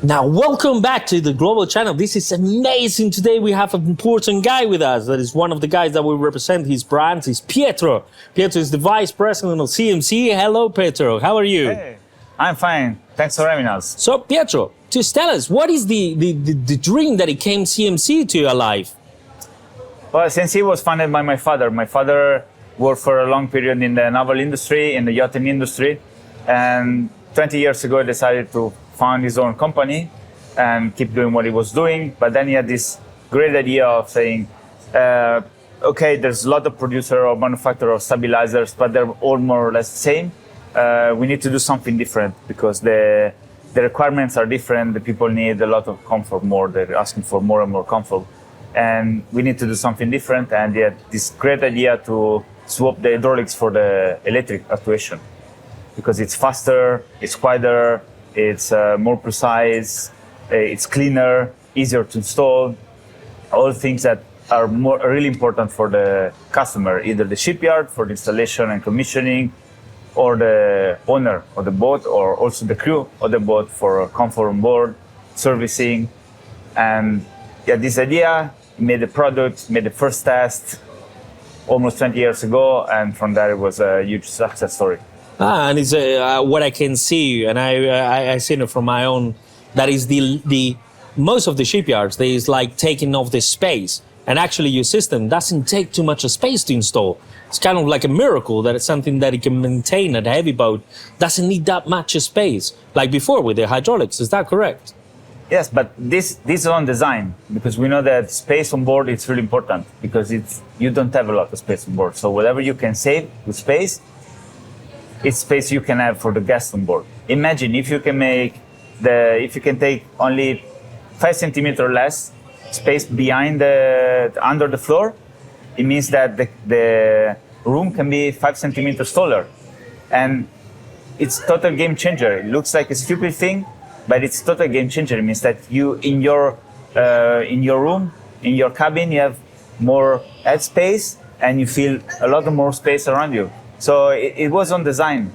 Now, welcome back to the Global Channel. This is amazing. Today we have an important guy with us. That is one of the guys that will represent his brand. Is Pietro. Pietro is the Vice President of CMC. Hello, Pietro. How are you? Hey, I'm fine. Thanks for having us. So, Pietro, just tell us, what is the dream that it came CMC to your life? Well, CMC was founded by my father. My father worked for a long period in the naval industry, in the yachting industry, and 20 years ago decided to found his own company and keep doing what he was doing. But then he had this great idea of saying, okay, there's a lot of producer or manufacturer of stabilizers, but they're all more or less the same. We need to do something different because the requirements are different. The people need a lot of comfort more. They're asking for more and more comfort. And we need to do something different. And he had this great idea to swap the hydraulics for the electric actuation because it's faster, it's quieter, it's more precise, it's cleaner, easier to install, all things that are really important for the customer, either the shipyard for the installation and commissioning, or the owner of the boat, or also the crew of the boat for comfort on board, servicing. And yeah, this idea made the product, made the first test almost 20 years ago, and from there it was a huge success story. And it's what I can see, and I seen it from my own. That is the most of the shipyards. There is like taking off the space, and actually your system doesn't take too much space to install. It's kind of like a miracle that it's something that it can maintain at a heavy boat. Doesn't need that much space like before with the hydraulics. Is that correct? Yes, but this is on design because we know that space on board is really important because you don't have a lot of space on board. So whatever you can save with space, it's space you can have for the guests on board. Imagine if you can take only 5 centimeters less space behind under the floor, it means that the room can be 5 centimeters taller. And it's total game changer. It looks like a stupid thing, but it's total game changer. It means that you, in your room, in your cabin, you have more head space and you feel a lot more space around you. So it was on design.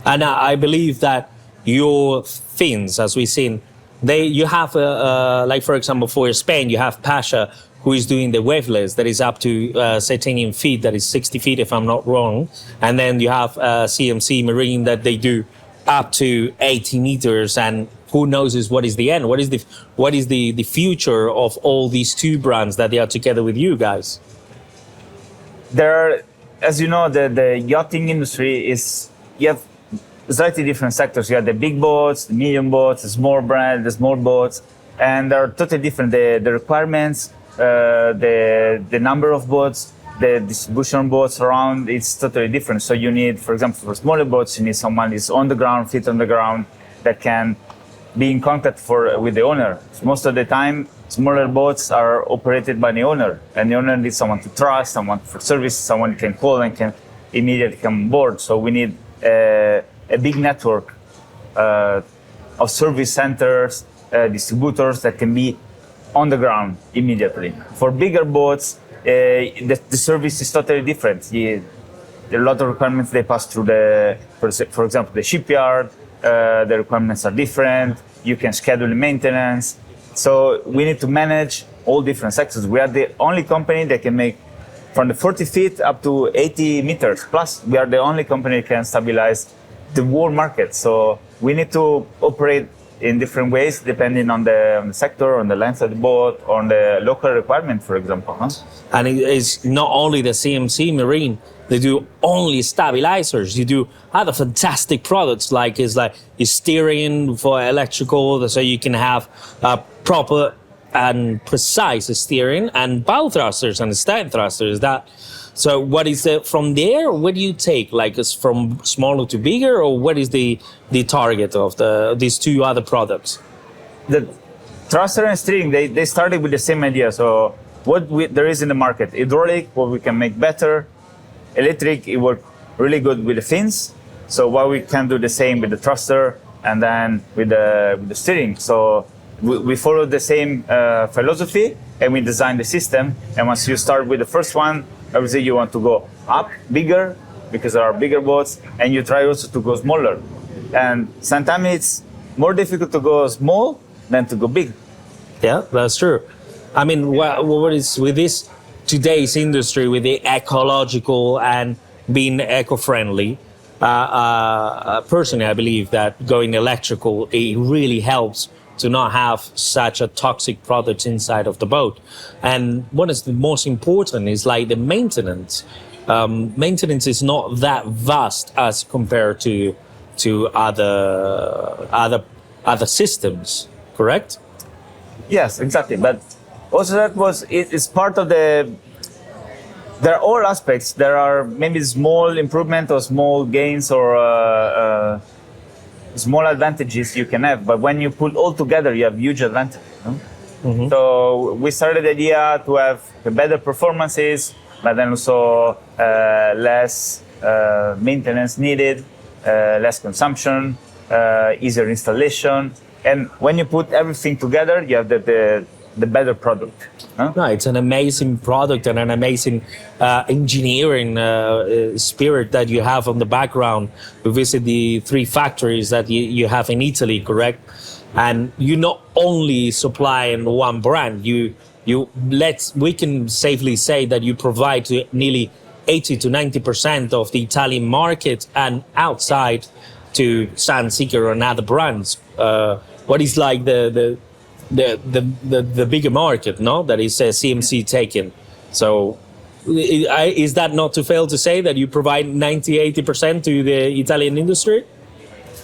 And I believe that your fins, as we've seen, you have, like for example, for Spain, you have Pasha, who is doing the waveless, that is up to titanium feet, that is 60 feet, if I'm not wrong. And then you have CMC Marine, that they do up to 80 meters. And who knows what is the end? What is the future of all these two brands that they are together with you guys? As you know, the yachting industry you have slightly different sectors. You have the big boats, the medium boats, the small brand, the small boats, and they're totally different. The requirements, the number of boats, the distribution boats around, it's totally different. So you need, for example, for smaller boats, you need someone who's on the ground, feet on the ground, that can be in contact with the owner. Most of the time, smaller boats are operated by the owner, and the owner needs someone to trust, someone for service, someone can call and can immediately come on board. So we need a big network of service centers, distributors that can be on the ground immediately. For bigger boats, the service is totally different. There are a lot of requirements they pass through for example, the shipyard. The requirements are different. You can schedule maintenance. So we need to manage all different sectors. We are the only company that can make from the 40 feet up to 80 meters. Plus, we are the only company that can stabilize the whole market. So we need to operate in different ways depending on the sector, on the length of the boat, on the local requirement, for example. And it is not only the CMC Marine. They do only stabilizers. You do other fantastic products like steering for electrical, so you can have proper and precise steering, and bow thrusters and stand thrusters. So what is it from there? What do you take? Like it's from smaller to bigger, or what is the target of these two other products? The thruster and steering, they started with the same idea. So there is in the market, hydraulic, what we can make better. Electric, it worked really good with the fins. So why we can do the same with the thruster and then with the steering. So we follow the same philosophy and we design the system. And once you start with the first one, obviously you want to go up bigger because there are bigger boats, and you try also to go smaller. And sometimes it's more difficult to go small than to go big. Yeah, that's true. I mean, what is with this today's industry, with the ecological and being eco-friendly? Personally, I believe that going electrical, it really helps to not have such a toxic product inside of the boat. And what is the most important is like the maintenance. Maintenance is not that vast as compared to other systems, correct? Yes, exactly. But also it's part of there are all aspects. There are maybe small improvement or small gains or small advantages you can have. But when you put all together, you have huge advantages. No? Mm-hmm. So we started the idea to have better performances, but then also less maintenance needed, less consumption, easier installation. And when you put everything together, you have the better product. Huh? No, it's an amazing product and an amazing engineering spirit that you have on the background. We visit the 3 factories that you have in Italy, correct? And you not only supply in one brand, we can safely say that you provide to nearly 80 to 90% of the Italian market and outside to Sunseeker and other brands. What is like the bigger market, no? That is CMC taken. So is that not to fail to say that you provide 90-80% to the Italian industry?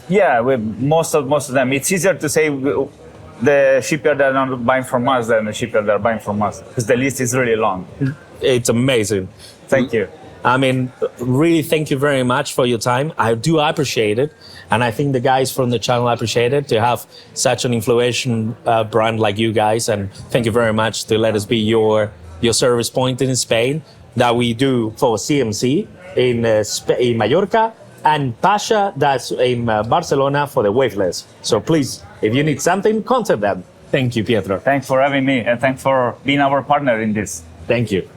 Yeah, with most of them. It's easier to say the shipyard that are not buying from us than the shipyard that are buying from us, because the list is really long. It's amazing. Thank you. I mean, really, thank you very much for your time. I do appreciate it. And I think the guys from the channel appreciate it to have such an influential brand like you guys. And thank you very much to let us be your service point in Spain that we do for CMC in Mallorca, and Pasha, that's in Barcelona for the waveless. So please, if you need something, contact them. Thank you, Pietro. Thanks for having me, and thanks for being our partner in this. Thank you.